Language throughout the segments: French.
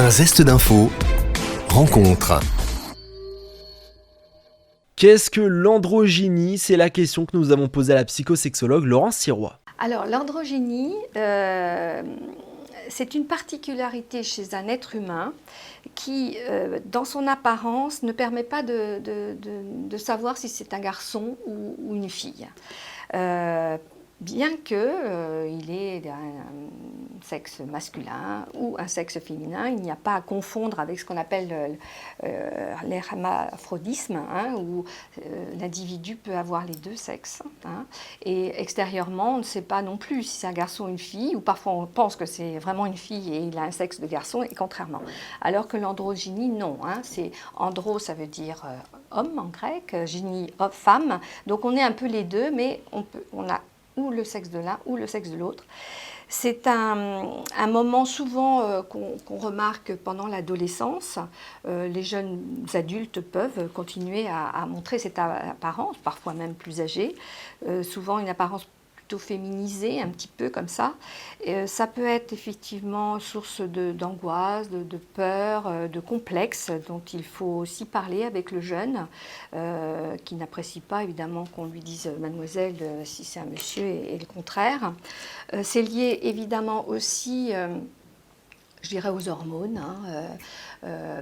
Un zeste d'info, rencontre. Qu'est-ce que l'androgynie ? C'est la question que nous avons posée à la psychosexologue Laurence Sirois. Alors l'androgynie, c'est une particularité chez un être humain qui, dans son apparence, ne permet pas de savoir si c'est un garçon ou une fille. Bien qu'il ait un sexe masculin ou un sexe féminin, il n'y a pas à confondre avec ce qu'on appelle l'hermaphrodisme, où l'individu peut avoir les deux sexes. Et extérieurement, on ne sait pas non plus si c'est un garçon ou une fille, ou parfois on pense que c'est vraiment une fille et il a un sexe de garçon, et contrairement. Alors que l'androgynie, non. C'est andro, ça veut dire homme en grec, gynie, femme. Donc on est un peu les deux, mais on a ou le sexe de l'un ou le sexe de l'autre. C'est un moment souvent qu'on remarque pendant l'adolescence. Les jeunes adultes peuvent continuer à montrer cette apparence, parfois même plus âgée, souvent une apparence plutôt féminisée, un petit peu comme ça. Ça peut être effectivement source d'angoisse, de peur, de complexe, dont il faut aussi parler avec le jeune, qui n'apprécie pas évidemment qu'on lui dise mademoiselle si c'est un monsieur et le contraire. C'est lié évidemment aussi, je dirais, aux hormones,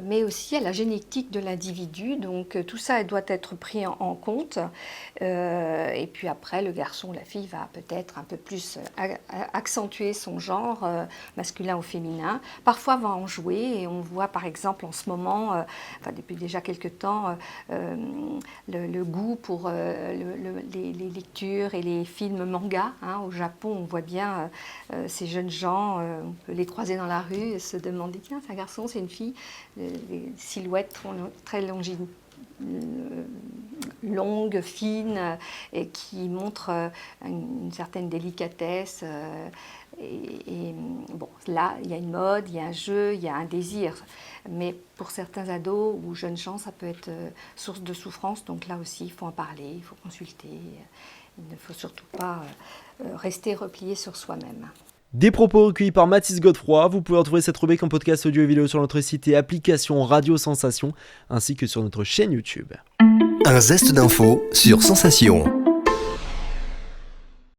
mais aussi à la génétique de l'individu. Donc tout ça doit être pris en compte. Et puis après, le garçon ou la fille va peut-être un peu plus accentuer son genre, masculin ou féminin. Parfois va en jouer, et on voit par exemple en ce moment, depuis déjà quelques temps, le goût pour les lectures et les films manga. Au Japon, on voit bien ces jeunes gens, on peut les croiser dans la rue et se demander, tiens, c'est un garçon, c'est une fille. Des silhouettes très longues, fines, et qui montrent une certaine délicatesse. Et bon, là, il y a une mode, il y a un jeu, il y a un désir. Mais pour certains ados ou jeunes gens, ça peut être source de souffrance. Donc là aussi, il faut en parler, il faut consulter. Il ne faut surtout pas rester replié sur soi-même. Des propos recueillis par Mathis Godefroy. Vous pouvez retrouver cette rubrique en podcast audio et vidéo sur notre site et application Radio Sensation, ainsi que sur notre chaîne YouTube. Un zeste d'info sur Sensation.